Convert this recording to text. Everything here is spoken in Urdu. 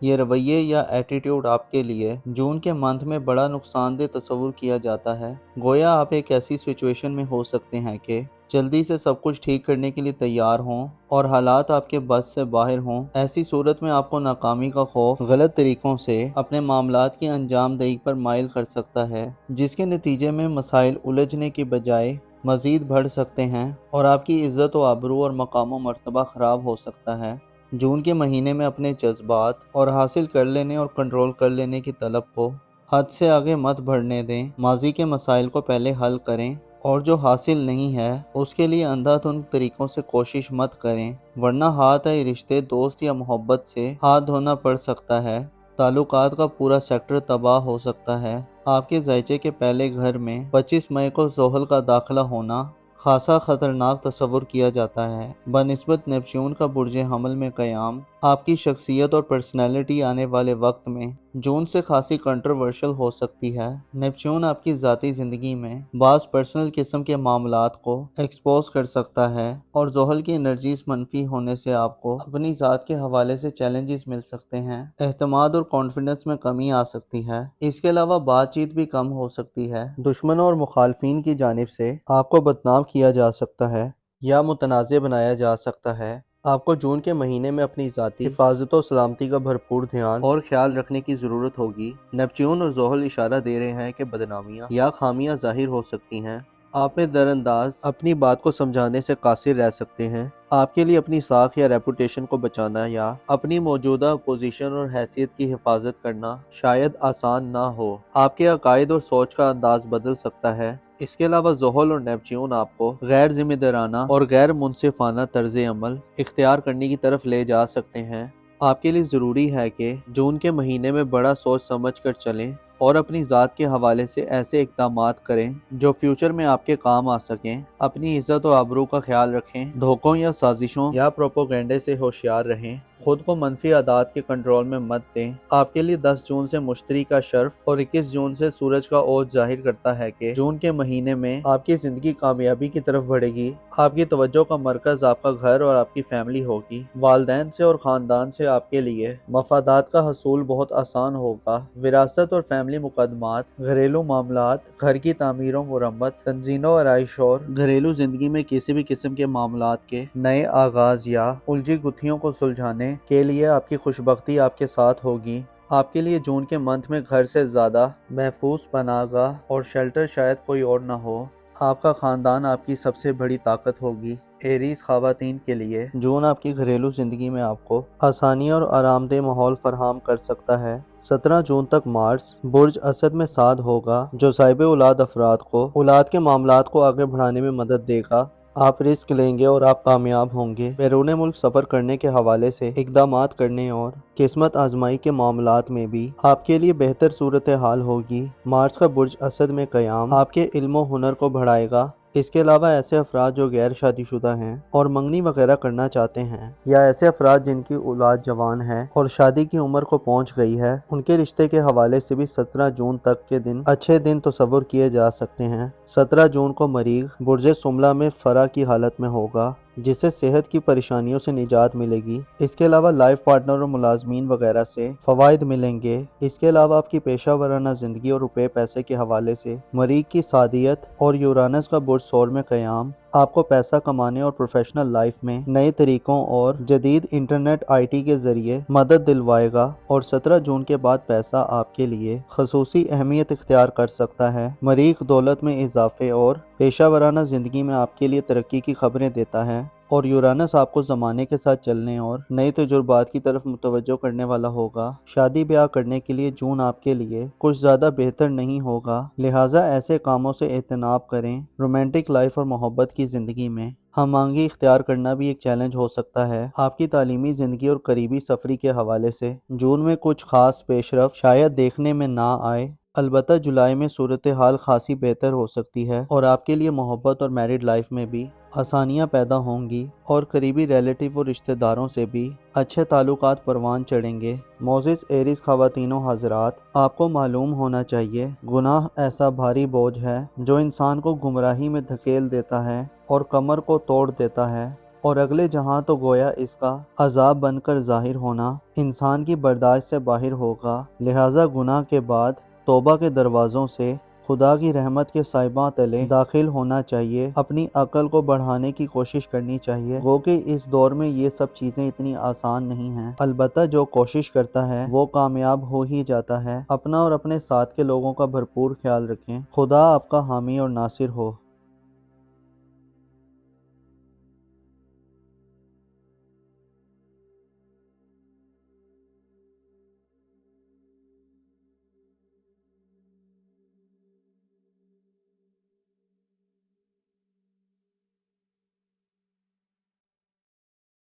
یہ رویے یا ایٹیٹیوڈ آپ کے لیے جون کے منتھ میں بڑا نقصان دہ تصور کیا جاتا ہے۔ گویا آپ ایک ایسی سچویشن میں ہو سکتے ہیں کہ جلدی سے سب کچھ ٹھیک کرنے کے لیے تیار ہوں اور حالات آپ کے بس سے باہر ہوں۔ ایسی صورت میں آپ کو ناکامی کا خوف غلط طریقوں سے اپنے معاملات کی انجام دہی پر مائل کر سکتا ہے، جس کے نتیجے میں مسائل الجھنے کی بجائے مزید بڑھ سکتے ہیں اور آپ کی عزت و آبرو اور مقام و مرتبہ خراب ہو سکتا ہے۔ جون کے مہینے میں اپنے جذبات اور حاصل کر لینے اور کنٹرول کر لینے کی طلب کو حد سے آگے مت بڑھنے دیں۔ ماضی کے مسائل کو پہلے حل کریں اور جو حاصل نہیں ہے اس کے لیے اندھا دھند طریقوں سے کوشش مت کریں، ورنہ ہاتھ آئے رشتے، دوست یا محبت سے ہاتھ دھونا پڑ سکتا ہے۔ تعلقات کا پورا سیکٹر تباہ ہو سکتا ہے۔ آپ کے ذائچے کے پہلے گھر میں 25 مئی کو زحل کا داخلہ ہونا خاصا خطرناک تصور کیا جاتا ہے۔ بنسبت نیپچون کا برج حمل میں قیام، آپ کی شخصیت اور پرسنالٹی آنے والے وقت میں جون سے خاصی کنٹروورشل ہو سکتی ہے۔ نیپچون آپ کی ذاتی زندگی میں بعض پرسنل قسم کے معاملات کو ایکسپوز کر سکتا ہے اور زحل کی انرجیز منفی ہونے سے آپ کو اپنی ذات کے حوالے سے چیلنجز مل سکتے ہیں۔ اعتماد اور کانفیڈنس میں کمی آ سکتی ہے۔ اس کے علاوہ بات چیت بھی کم ہو سکتی ہے۔ دشمنوں اور مخالفین کی جانب سے آپ کو بدنام کیا جا سکتا ہے یا متنازع بنایا جا سکتا ہے۔ آپ کو جون کے مہینے میں اپنی ذاتی حفاظت و سلامتی کا بھرپور دھیان اور خیال رکھنے کی ضرورت ہوگی۔ نیپچون اور زحل اشارہ دے رہے ہیں کہ بدنامیاں یا خامیاں ظاہر ہو سکتی ہیں۔ آپ میں در انداز اپنی بات کو سمجھانے سے قاصر رہ سکتے ہیں۔ آپ کے لیے اپنی ساکھ یا ریپوٹیشن کو بچانا یا اپنی موجودہ پوزیشن اور حیثیت کی حفاظت کرنا شاید آسان نہ ہو۔ آپ کے عقائد اور سوچ کا انداز بدل سکتا ہے۔ اس کے علاوہ زحل اور نیپچون آپ کو غیر ذمہ دارانہ اور غیر منصفانہ طرز عمل اختیار کرنے کی طرف لے جا سکتے ہیں۔ آپ کے لیے ضروری ہے کہ جون کے مہینے میں بڑا سوچ سمجھ کر چلیں اور اپنی ذات کے حوالے سے ایسے اقدامات کریں جو فیوچر میں آپ کے کام آ سکیں۔ اپنی عزت و آبرو کا خیال رکھیں، دھوکوں یا سازشوں یا پروپیگنڈے سے ہوشیار رہیں، خود کو منفی عادات کے کنٹرول میں مت دیں۔ آپ کے لیے 10 جون سے مشتری کا شرف اور 21 جون سے سورج کا اوج ظاہر کرتا ہے کہ جون کے مہینے میں آپ کی زندگی کامیابی کی طرف بڑھے گی۔ آپ کی توجہ کا مرکز آپ کا گھر اور آپ کی فیملی ہوگی۔ والدین سے اور خاندان سے آپ کے لیے مفادات کا حصول بہت آسان ہوگا۔ وراثت اور فیملی مقدمات، گھریلو معاملات، گھر کی تعمیر و مرمت، تنظیم و آرائش اور گھریلو زندگی میں کسی بھی قسم کے معاملات کے نئے آغاز یا الجھی گتھیوں کو سلجھانے کے لیے آپ کی خوشبختی آپ کے ساتھ ہوگی۔ آپ کے لیے جون کے منتھ میں گھر سے زیادہ محفوظ پناہ گاہ اور شیلٹر شاید کوئی اور نہ ہو۔ آپ کا خاندان آپ کی سب سے بڑی طاقت ہوگی۔ ایریز خواتین کے لیے جون آپ کی گھریلو زندگی میں آپ کو آسانی اور آرام دہ ماحول فراہم کر سکتا ہے۔ 17 جون تک مارس برج اسد میں سعد ہوگا، جو صاحب اولاد افراد کو اولاد کے معاملات کو آگے بڑھانے میں مدد دے گا۔ آپ رسک لیں گے اور آپ کامیاب ہوں گے۔ بیرون ملک سفر کرنے کے حوالے سے اقدامات کرنے اور قسمت آزمائی کے معاملات میں بھی آپ کے لیے بہتر صورتحال ہوگی۔ مارس کا برج اسد میں قیام آپ کے علم و ہنر کو بڑھائے گا۔ اس کے علاوہ ایسے افراد جو غیر شادی شدہ ہیں اور منگنی وغیرہ کرنا چاہتے ہیں، یا ایسے افراد جن کی اولاد جوان ہے اور شادی کی عمر کو پہنچ گئی ہے، ان کے رشتے کے حوالے سے بھی 17 جون تک کے دن اچھے دن تصور کیے جا سکتے ہیں۔ 17 جون کو مریخ برج سملہ میں فرا کی حالت میں ہوگا، جس سے صحت کی پریشانیوں سے نجات ملے گی۔ اس کے علاوہ لائف پارٹنر اور ملازمین وغیرہ سے فوائد ملیں گے۔ اس کے علاوہ آپ کی پیشہ ورانہ زندگی اور روپے پیسے کے حوالے سے مریخ کی سعادیت اور یورانس کا برج ثور میں قیام آپ کو پیسہ کمانے اور پروفیشنل لائف میں نئے طریقوں اور جدید انٹرنیٹ آئی ٹی کے ذریعے مدد دلوائے گا، اور 17 جون کے بعد پیسہ آپ کے لیے خصوصی اہمیت اختیار کر سکتا ہے۔ مریخ دولت میں اضافے اور پیشہ ورانہ زندگی میں آپ کے لیے ترقی کی خبریں دیتا ہے، اور یورانس آپ کو زمانے کے ساتھ چلنے اور نئے تجربات کی طرف متوجہ کرنے والا ہوگا۔ شادی بیاہ کرنے کے لیے جون آپ کے لیے کچھ زیادہ بہتر نہیں ہوگا، لہٰذا ایسے کاموں سے اجتناب کریں۔ رومانٹک لائف اور محبت کی زندگی میں ہم آہنگی اختیار کرنا بھی ایک چیلنج ہو سکتا ہے۔ آپ کی تعلیمی زندگی اور قریبی سفری کے حوالے سے جون میں کچھ خاص پیش رفت شاید دیکھنے میں نہ آئے، البتہ جولائی میں صورتحال خاصی بہتر ہو سکتی ہے اور آپ کے لیے محبت اور میرڈ لائف میں بھی آسانیاں پیدا ہوں گی، اور قریبی ریلیٹیو اور رشتہ داروں سے بھی اچھے تعلقات پروان چڑھیں گے۔ معزز ایریز خواتین و حضرات، آپ کو معلوم ہونا چاہیے، گناہ ایسا بھاری بوجھ ہے جو انسان کو گمراہی میں دھکیل دیتا ہے اور کمر کو توڑ دیتا ہے۔ اور اگلے جہاں تو گویا اس کا عذاب بن کر ظاہر ہونا انسان کی برداشت سے باہر ہوگا۔ لہٰذا گناہ کے بعد توبہ کے دروازوں سے خدا کی رحمت کے سائباں تلے داخل ہونا چاہیے، اپنی عقل کو بڑھانے کی کوشش کرنی چاہیے۔ گو کہ اس دور میں یہ سب چیزیں اتنی آسان نہیں ہیں، البتہ جو کوشش کرتا ہے وہ کامیاب ہو ہی جاتا ہے۔ اپنا اور اپنے ساتھ کے لوگوں کا بھرپور خیال رکھیں۔ خدا آپ کا حامی اور ناصر ہو۔